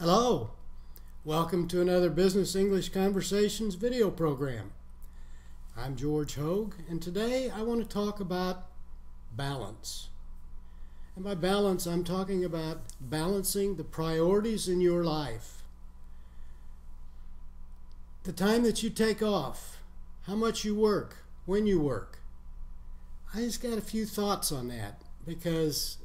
Hello, welcome to another Business English Conversations video program. I'm George Hogue, and today I want to talk about balance. And by balance, I'm talking about balancing the priorities in your life. The time that you take off, how much you work, when you work. I just got a few thoughts on that because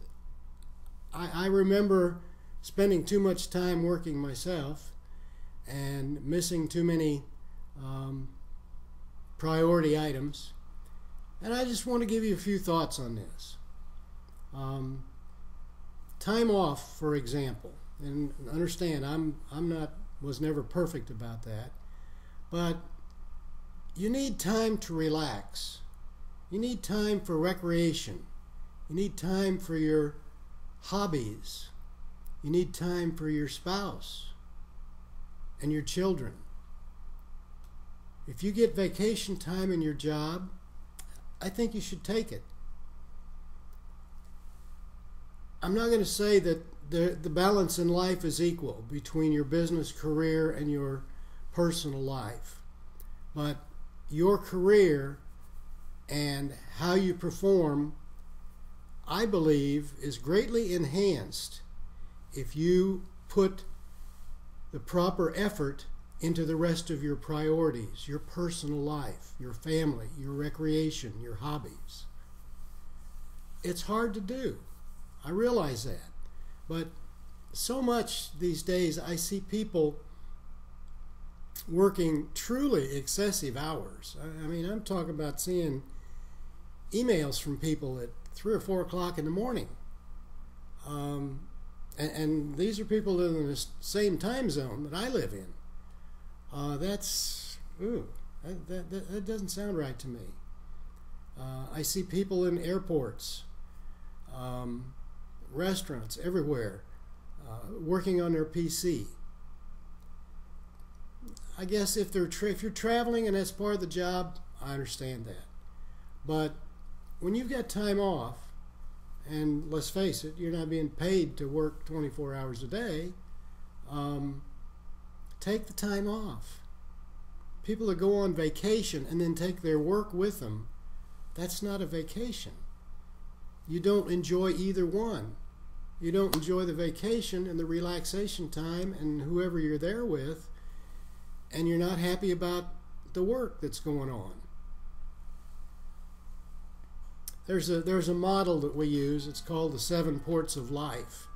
I remember spending too much time working myself and missing too many priority items. And I just want to give you a few thoughts on this. Time off, for example, and understand was never perfect about that, but you need time to relax. You need time for recreation. You need time for your hobbies. You need time for your spouse and your children. If you get vacation time in your job, I think you should take it. I'm not going to say that the balance in life is equal between your business career and your personal life, but your career and how you perform, I believe, is greatly enhanced if you put the proper effort into the rest of your priorities, your personal life, your family, your recreation, your hobbies. It's hard to do. I realize that. But so much these days I see people working truly excessive hours. I mean, I'm talking about seeing emails from people at 3 or 4 o'clock in the morning. And these are people that are in the same time zone that I live in. That doesn't sound right to me. I see people in airports, restaurants, everywhere, working on their PC. I guess if you're traveling and that's part of the job, I understand that. But when you've got time off, and let's face it, you're not being paid to work 24 hours a day, take the time off. People that go on vacation and then take their work with them, that's not a vacation. You don't enjoy either one. You don't enjoy the vacation and the relaxation time and whoever you're there with, and you're not happy about the work that's going on. There's a model that we use. It's called the 7 Ports of Life.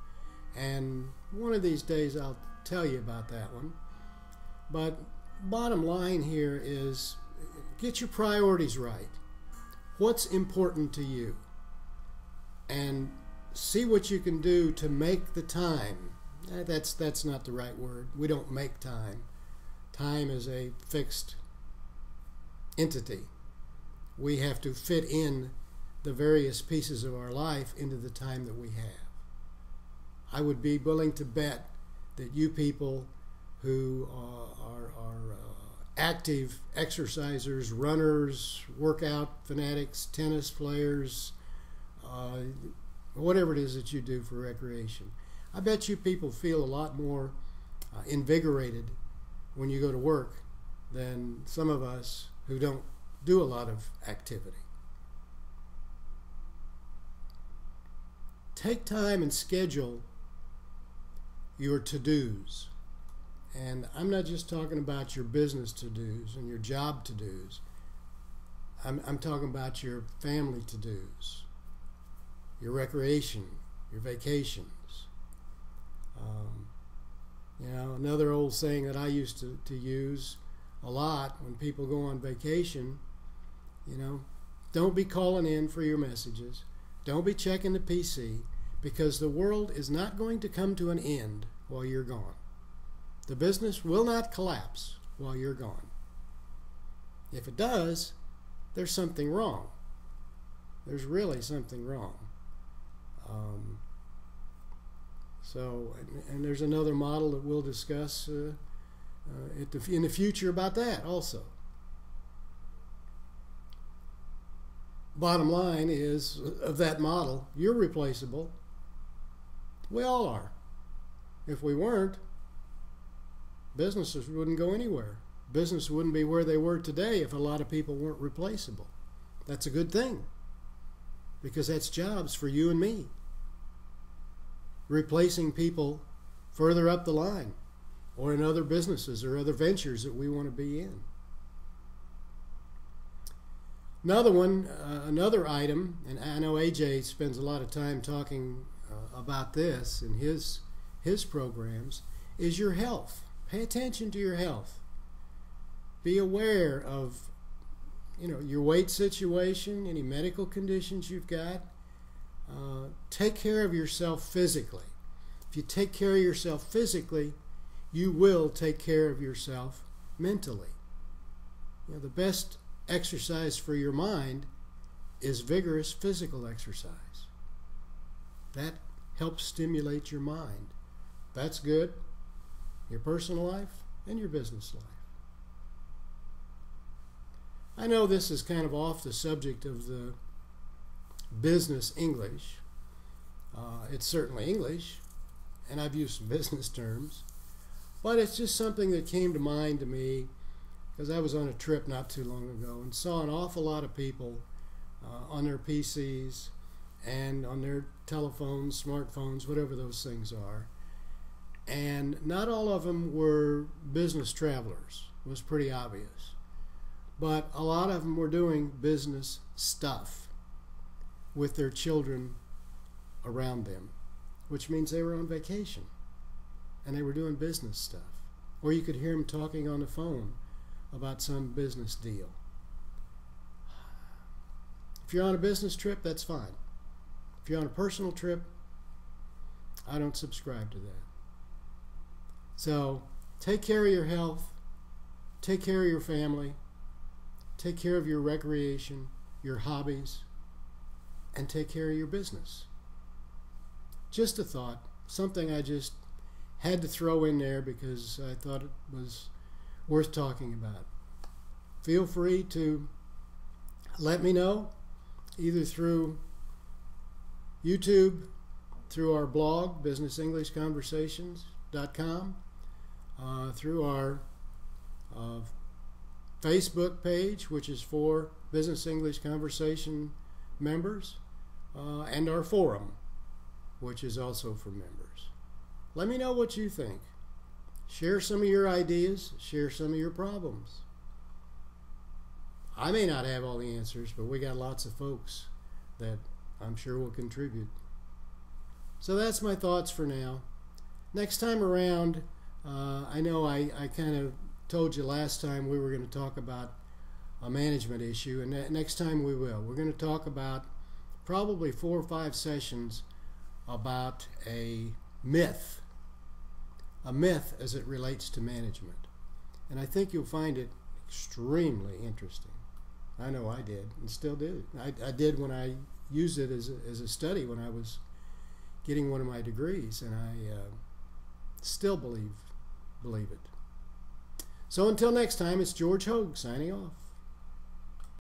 And one of these days I'll tell you about that one. But bottom line here is get your priorities right. What's important to you? And see what you can do to make the time. That's not the right word. We don't make time. Time is a fixed entity. We have to fit in the various pieces of our life into the time that we have. I would be willing to bet that you people who are active exercisers, runners, workout fanatics, tennis players, whatever it is that you do for recreation, I bet you people feel a lot more invigorated when you go to work than some of us who don't do a lot of activity. Take time and schedule your to-dos. And I'm not just talking about your business to-dos and your job to-dos. I'm talking about your family to-dos, your recreation, your vacations. Another old saying that I used to use a lot when people go on vacation, don't be calling in for your messages. Don't be checking the PC, because the world is not going to come to an end while you're gone. The business will not collapse while you're gone. If it does, there's something wrong. There's really something wrong. And there's another model that we'll discuss in the future about that also. Bottom line is, of that model, you're replaceable. We all are. If we weren't, businesses wouldn't go anywhere. Business wouldn't be where they were today if a lot of people weren't replaceable. That's a good thing, because that's jobs for you and me. Replacing people further up the line or in other businesses or other ventures that we want to be in. Another item, and I know AJ spends a lot of time talking about this in his programs, is your health. Pay attention to your health. Be aware of your weight situation, any medical conditions you've got. Take care of yourself physically. If you take care of yourself physically, you will take care of yourself mentally. The best exercise for your mind is vigorous physical exercise. That helps stimulate your mind. That's good. Your personal life and your business life. I know this is kind of off the subject of the business English. It's certainly English, and I've used some business terms, but it's just something that came to mind to me because I was on a trip not too long ago and saw an awful lot of people on their PCs and on their telephones, smartphones, whatever those things are. And not all of them were business travelers. It was pretty obvious. But a lot of them were doing business stuff with their children around them, which means they were on vacation and they were doing business stuff. Or you could hear them talking on the phone about some business deal. If you're on a business trip, that's fine. If you're on a personal trip, I don't subscribe to that. So take care of your health, take care of your family, take care of your recreation, your hobbies, and take care of your business. Just a thought, something I just had to throw in there because I thought it was worth talking about. Feel free to let me know, either through YouTube, through our blog, businessenglishconversations.com, through our Facebook page, which is for Business English Conversation members, and our forum, which is also for members. Let me know what you think. Share some of your ideas, share some of your problems. I may not have all the answers, but we got lots of folks that I'm sure will contribute. So that's my thoughts for now. Next time around, I know I kind of told you last time we were going to talk about a management issue, and next time we will. We're going to talk about probably 4 or 5 sessions about a myth as it relates to management. And I think you'll find it extremely interesting. I know I did and still do. I did when I used it as a study when I was getting one of my degrees, and I still believe it. So until next time, it's George Hogue signing off.